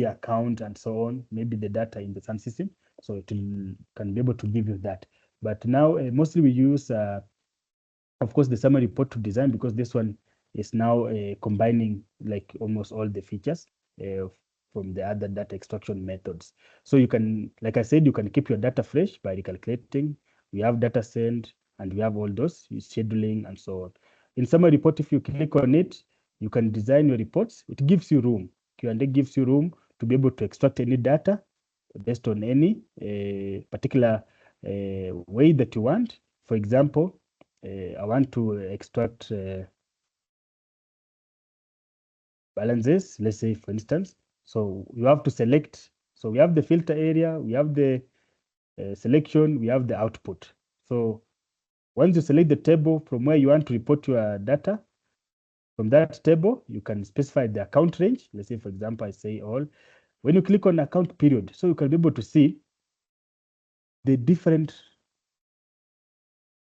account and so on, maybe the data in the SunSystem. So it can be able to give you that. But now mostly we use, of course, the summary report to design, because this one is now combining like almost all the features from the other data extraction methods. So you can, like I said, you can keep your data fresh by recalculating. We have data send, and we have all those scheduling and so on. In summary report, if you click on it, you can design your reports. It gives you room. Q&A gives you room to be able to extract any data based on any particular way that you want. For example, I want to extract balances, let's say, for instance. So you have to select. So we have the filter area, we have the selection, we have the output. So once you select the table from where you want to report your data, from that table, you can specify the account range. Let's say, for example, I say all. When you click on account period, so you can be able to see the different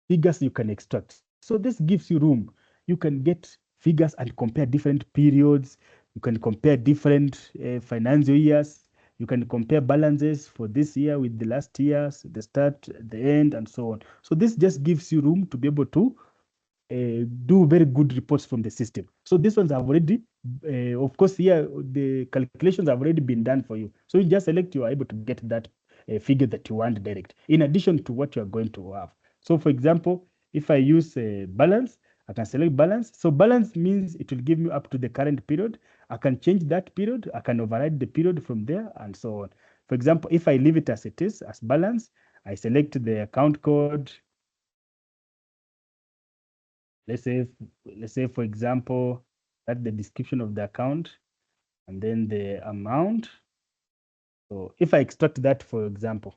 figures you can extract. So this gives you room. You can get figures and compare different periods. You can compare different financial years. You can compare balances for this year with the last year's, the start, the end, and so on. So this just gives you room to be able to do very good reports from the system. So these ones have already, of course, here the calculations have already been done for you. So you just select, you are able to get that figure that you want direct, in addition to what you are going to have. So for example, if I use balance, I can select balance. So balance means it will give me up to the current period. I can change that period. I can override the period from there and so on. For example, if I leave it as it is, as balance, I select the account code. Let's say, for example, that's the description of the account and then the amount. So if I extract that, for example,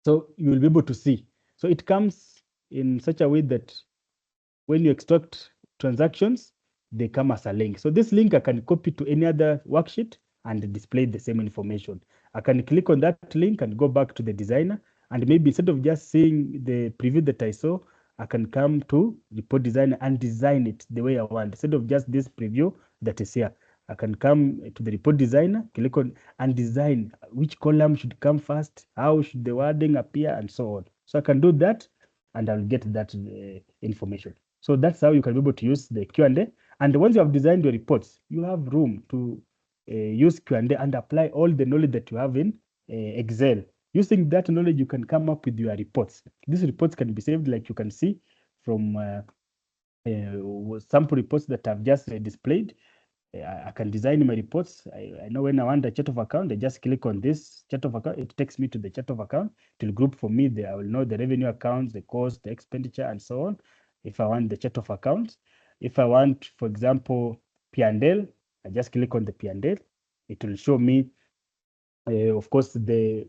so you will be able to see. So it comes in such a way that when you extract transactions, they come as a link. So this link I can copy to any other worksheet and display the same information. I can click on that link and go back to the designer, and maybe instead of just seeing the preview that I saw, I can come to report designer and design it the way I want. Instead of just this preview that is here, I can come to the report designer, click on and design which column should come first, how should the wording appear, and so on. So I can do that, and I'll get that information. So that's how you can be able to use the Q&A. And once you have designed your reports, you have room to use Q&A and apply all the knowledge that you have in Excel. Using that knowledge, you can come up with your reports. These reports can be saved, like you can see from sample reports that I've just displayed. I can design my reports. I know when I want a chart of account, I just click on this chart of account. It takes me to the chart of account. It will group for me. I will know the revenue accounts, the cost, the expenditure, and so on. If I want the chart of accounts, if I want, for example, P&L, I just click on the P&L. It will show me, of course, the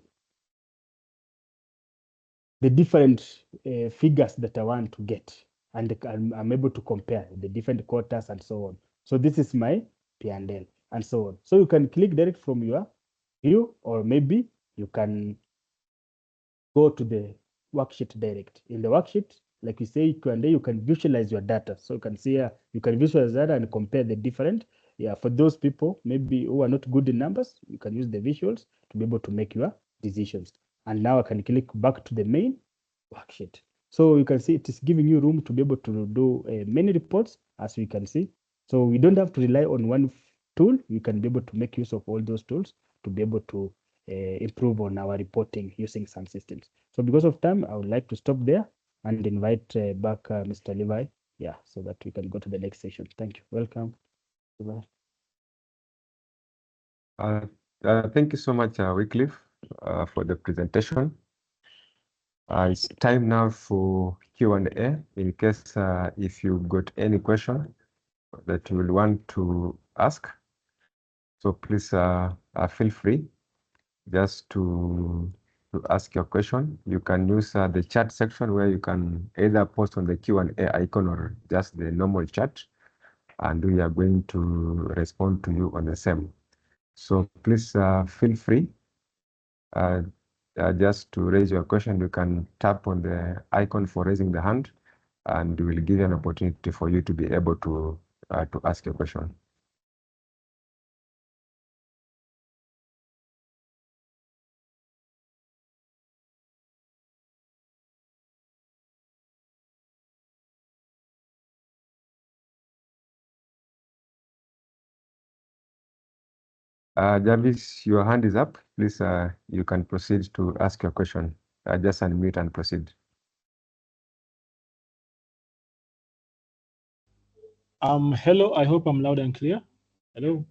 different figures that I want to get, and I'm able to compare the different quarters and so on. So this is my P&L and so on. So you can click direct from your view, or maybe you can go to the worksheet direct. In the worksheet, like we say, Q&A, you can visualize your data. So you can see here, you can visualize data and compare the different. Yeah, for those people maybe who are not good in numbers, you can use the visuals to be able to make your decisions. And now I can click back to the main worksheet. So you can see it is giving you room to be able to do many reports, as we can see. So we don't have to rely on one tool. We can be able to make use of all those tools to be able to improve on our reporting using SunSystems. So because of time, I would like to stop there and invite back Mr. Levi, yeah, so that we can go to the next session. Thank you. Welcome. Levi. Thank you so much, Wycliffe, for the presentation. It's time now for Q&A. In case if you've got any question that you will want to ask, So please feel free just to ask your question. You can use the chat section where you can either post on the Q&A icon or just the normal chat, and we are going to respond to you on the same. So please feel free just to raise your question. You can tap on the icon for raising the hand, and we will give you an opportunity for you to be able to ask your question. Jarvis, your hand is up. Please, you can proceed to ask your question. Just unmute and proceed. Hello, I hope I'm loud and clear. Hello.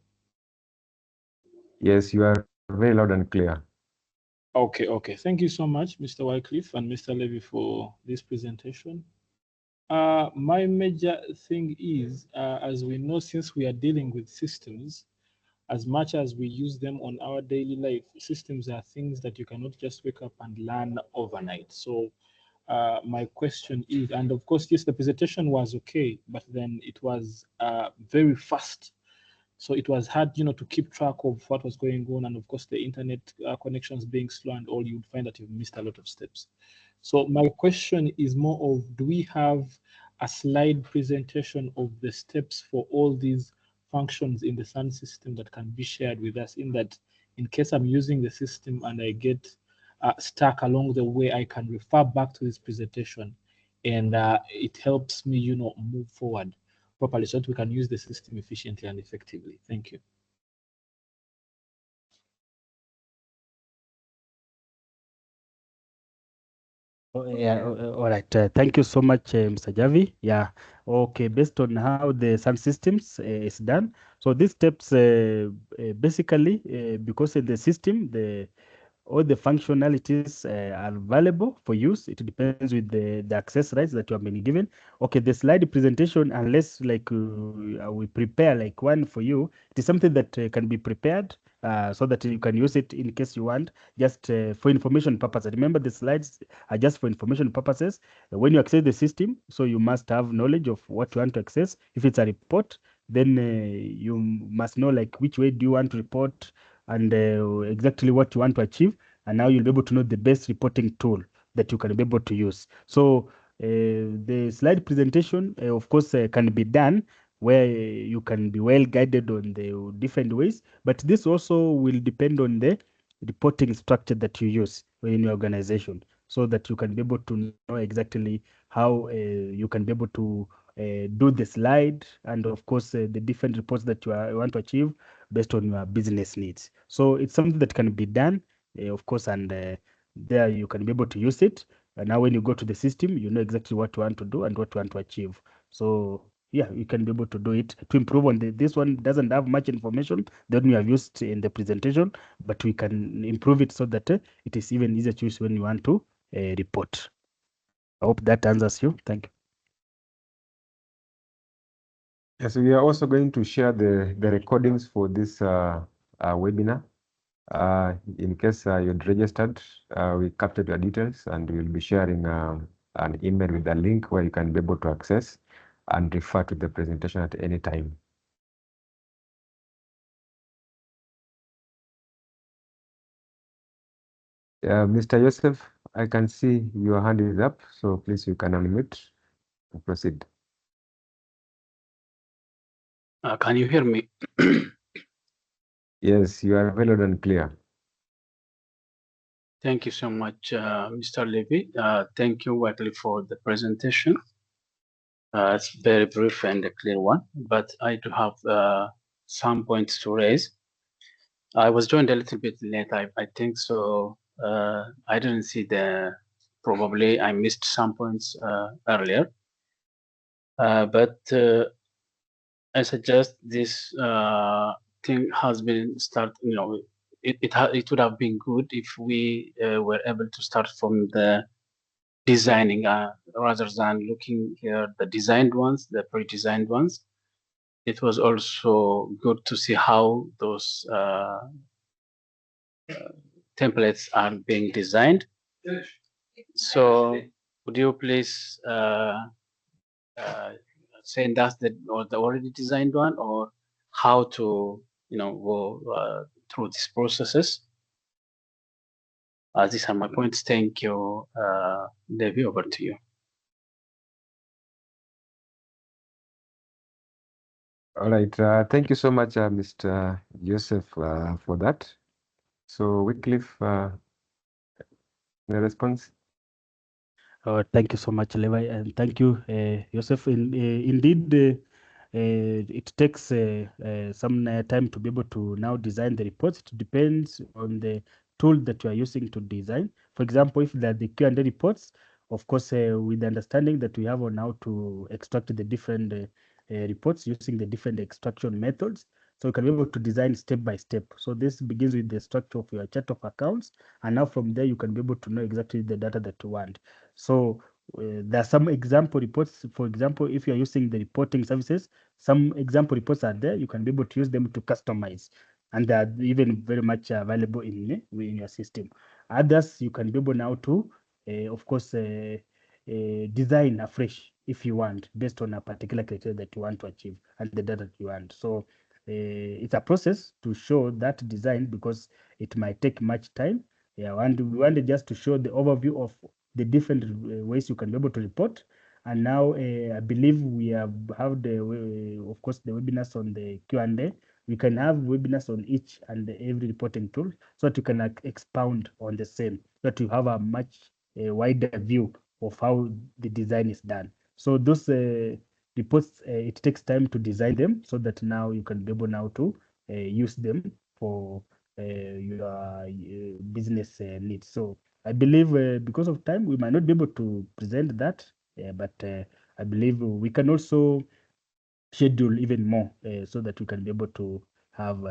Yes, you are very loud and clear. Okay. Thank you so much, Mr. Wycliffe and Mr. Levy, for this presentation. My major thing is, as we know, since we are dealing with systems, as much as we use them on our daily life, systems are things that you cannot just wake up and learn overnight. So my question is, and of course, yes, the presentation was okay, but then it was very fast. So it was hard, to keep track of what was going on. And of course, the internet connections being slow and all, you'd find that you've missed a lot of steps. So my question is more of, do we have a slide presentation of the steps for all these functions in the Sun system that can be shared with us, in that in case I'm using the system and I get stuck along the way, I can refer back to this presentation and it helps me, move forward properly so that we can use the system efficiently and effectively. Thank you. All right. Thank you so much, Mr. Javi. Yeah. Okay. Based on how the Sun Systems is done, so these steps basically because in the system all the functionalities are valuable for use. It depends with the access rights that you have been given. Okay, the slide presentation, unless like we prepare like one for you, it is something that can be prepared so that you can use it in case you want, just for information purposes. Remember, the slides are just for information purposes. When you access the system, so you must have knowledge of what you want to access. If it's a report, then you must know like which way do you want to report and exactly what you want to achieve. And now you'll be able to know the best reporting tool that you can be able to use. So the slide presentation, of course, can be done where you can be well guided on the different ways, but this also will depend on the reporting structure that you use in your organization, so that you can be able to know exactly how you can be able to do the slide, and of course the different reports that you want to achieve based on your business needs. So it's something that can be done, of course, and there you can be able to use it. And now when you go to the system, you know exactly what you want to do and what you want to achieve. So yeah, you can be able to do it to improve on this one. Doesn't have much information that we have used in the presentation, but we can improve it so that it is even easier to use when you want to report. I hope that answers you. Thank you. Yes, we are also going to share the recordings for this webinar. In case you'd registered, we captured your details, and we'll be sharing an email with a link where you can be able to access and refer to the presentation at any time. Mr. Joseph, I can see your hand is up, so please you can unmute and proceed. Can you hear me? Yes, you are very loud and clear. Thank you so much, Mr. Levy. Thank you, Wycliffe, for the presentation. It's very brief and a clear one, but I do have some points to raise. I was joined a little bit late, I think, so I didn't see probably I missed some points earlier. But I suggest this thing has been started, it would have been good if we were able to start from the designing rather than looking here the designed ones, the pre-designed ones. it was also good to see how those templates are being designed. So would you please send us the already designed one, or how to go through these processes? These are my points. Thank you, Debbie. Over to you. All right. Thank you so much, Mr. Joseph, for that. So, Wycliffe, the response? Thank you so much, Levi, and thank you, Joseph. Indeed, it takes some time to be able to now design the reports. It depends on the tool that you are using to design. For example, if they're the Q&A reports, of course, with the understanding that we have on how to extract the different reports using the different extraction methods. So you can be able to design step by step. So this begins with the structure of your chart of accounts. And now from there, you can be able to know exactly the data that you want. So there are some example reports. For example, if you're using the reporting services, some example reports are there. You can be able to use them to customize. And they are even very much available in your system. Others, you can be able now to, of course, design afresh if you want, based on a particular criteria that you want to achieve and the data that you want. So it's a process to show that design because it might take much time. Yeah, and we wanted just to show the overview of the different ways you can be able to report. And now I believe we have the, of course, the webinars on the Q&A. We can have webinars on each and every reporting tool so that you can expound on the same, so that you have a much wider view of how the design is done. So those reports, it takes time to design them so that now you can be able now to use them for your business needs. So I believe because of time, we might not be able to present that, but I believe we can also schedule even more so that we can be able to have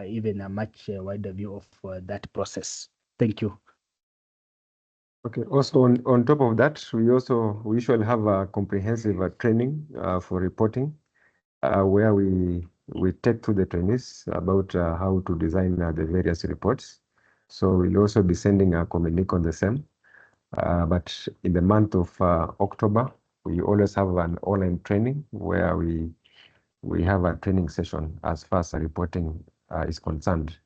even a much wider view of that process. Thank you. Okay. Also, on top of that, we usually have a comprehensive training for reporting, where we take to the trainees about how to design the various reports. So we'll also be sending a communique on the same. But in the month of October, we always have an online training where we have a training session as far as reporting is concerned.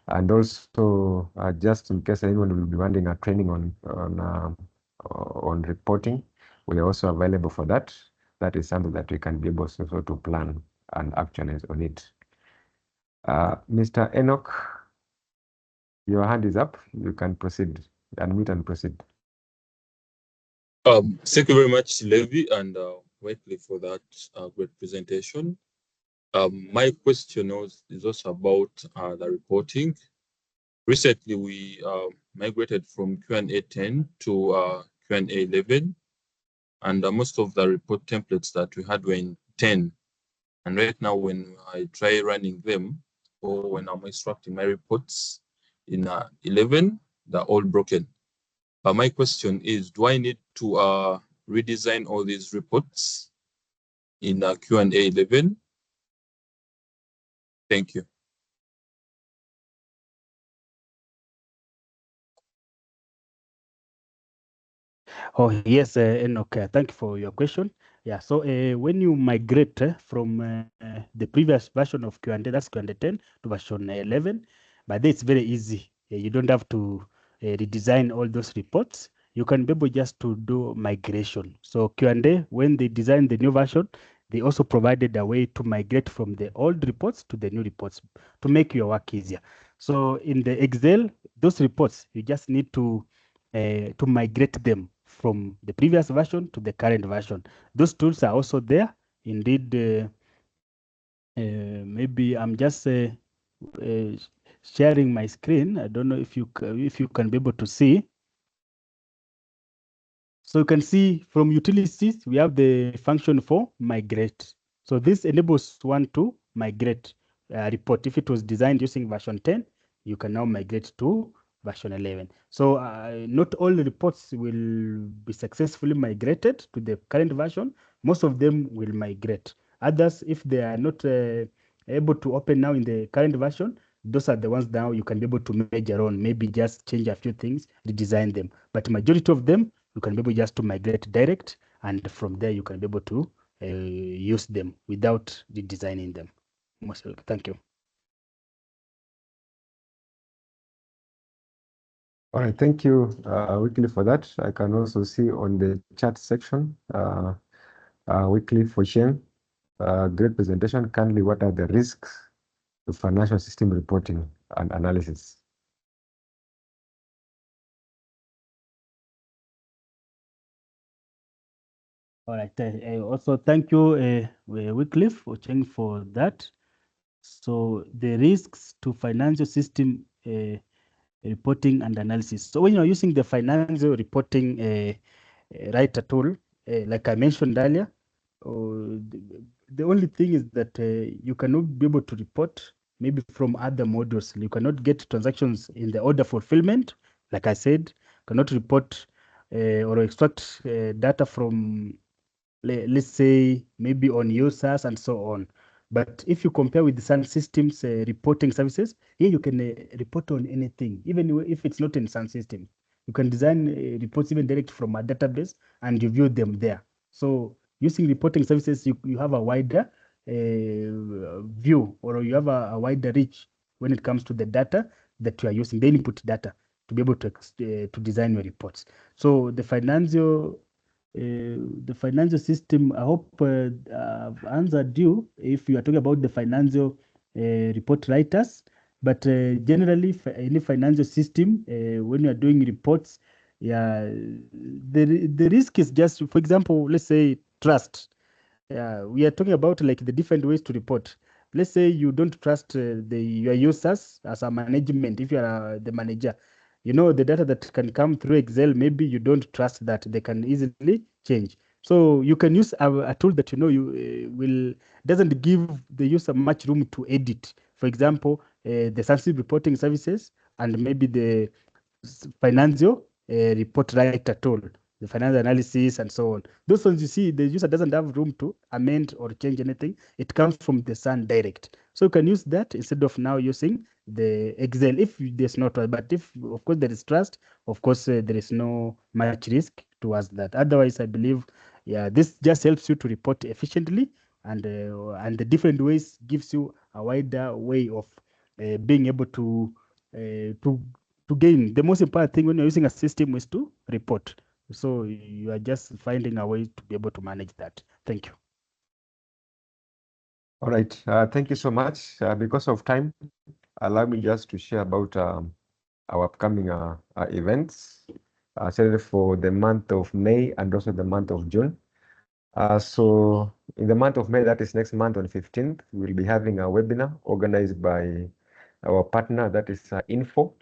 And also, just in case anyone will be wanting a training on reporting, we are also available for that. That is something that we can be able to plan and actualize on it. Mr. Enoch, your hand is up. You can proceed. Unmute and proceed. Thank you very much, Levi and Wycliffe, for that great presentation. My question is also about the reporting. Recently, we migrated from Q&A 10 to Q&A 11, and most of the report templates that we had were in 10. And right now, when I try running them, or when I'm extracting my reports in 11, they're all broken. My question is, do I need to redesign all these reports in Q&A 11? Thank you. Oh, yes, Enoch, thank you for your question. Yeah, so when you migrate from the previous version of Q&A, that's Q&A 10 to version 11, but it's very easy. You don't have to redesign all those reports. You can be able just to do migration. So Q&A, when they designed the new version, they also provided a way to migrate from the old reports to the new reports to make your work easier. So in the Excel, those reports, you just need to migrate them from the previous version to the current version. Those tools are also there. Indeed, maybe I'm just sharing my screen. I don't know if you can be able to see. So you can see from utilities, we have the function for migrate. So this enables one to migrate a report. If it was designed using version 10, you can now migrate to version 11. So not all the reports will be successfully migrated to the current version. Most of them will migrate. Others, if they are not able to open now in the current version, those are the ones now you can be able to measure on, maybe just change a few things, redesign them. But majority of them, you can be able just to migrate direct, and from there you can be able to use them without redesigning them. Thank you. All right, thank you, Wycliffe, for that. I can also see on the chat section, Wycliffe for Shane, great presentation. Kindly, what are the risks to financial system reporting and analysis? All right. Also, thank you, Wycliffe, for that. So the risks to financial system reporting and analysis. So when you're using the financial reporting writer tool, like I mentioned earlier, the only thing is that you cannot be able to report maybe from other modules. You cannot get transactions in the order fulfillment. Like I said, cannot report or extract data from, let's say, maybe on users and so on. But if you compare with the SunSystems reporting services, here you can report on anything, even if it's not in SunSystems. You can design reports even direct from a database and you view them there. So using reporting services, you have a wider view, or you have a wider reach when it comes to the data that you are using, the input data, to be able to design your reports. So the financial system, I hope I've answered you if you are talking about the financial report writers. But generally, any financial system, when you are doing reports, yeah, the risk is just, for example, let's say trust. We are talking about like the different ways to report. Let's say you don't trust your users as a management. If you are the manager, you know the data that can come through Excel, maybe you don't trust that they can easily change. So you can use a tool that you will doesn't give the user much room to edit. For example, the sensitive reporting services and maybe the financial report writer tool, the financial analysis and so on. Those ones, you see, the user doesn't have room to amend or change anything. It comes from the Sun direct. So you can use that instead of now using the Excel if there's no trust. But if, of course, there is trust, of course, there is no much risk towards that. Otherwise, I believe, yeah, this just helps you to report efficiently, and the different ways gives you a wider way of being able to gain. The most important thing when you're using a system is to report. So you are just finding a way to be able to manage that. Thank you. All right, thank you so much. Because of time, allow me just to share about our upcoming events scheduled for the month of May and also the month of June. So in the month of May, that is next month on 15th, we'll be having a webinar organized by our partner, that is Infor.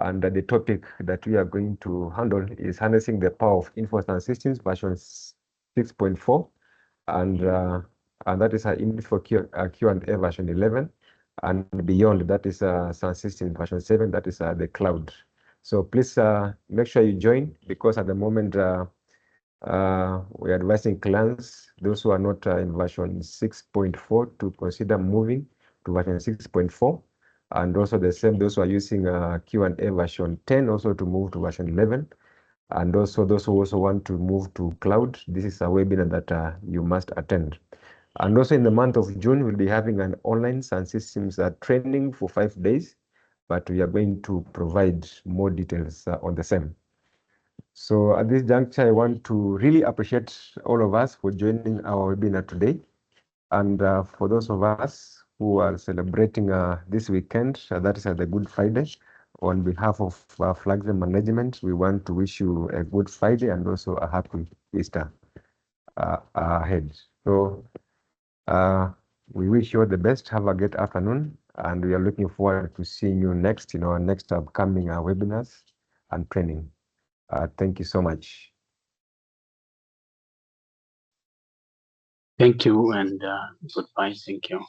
And the topic that we are going to handle is harnessing the power of Infor SunSystems version 6.4. And that is Infor Q&A version 11. And beyond, that is SunSystems version 7, that is the cloud. So please make sure you join, because at the moment, we are advising clients, those who are not in version 6.4, to consider moving to version 6.4. And also the same, those who are using Q&A version 10, also to move to version 11. And also those who also want to move to cloud, this is a webinar that you must attend. And also in the month of June, we'll be having an online SunSystems training for 5 days, but we are going to provide more details on the same. So at this juncture, I want to really appreciate all of us for joining our webinar today. And for those of us who are celebrating this weekend, that is the Good Friday, on behalf of Flagship Management, we want to wish you a good Friday and also a happy Easter ahead. So we wish you all the best. Have a great afternoon, and we are looking forward to seeing you next in our next upcoming webinars and training. Thank you so much. Thank you, and goodbye. Thank you.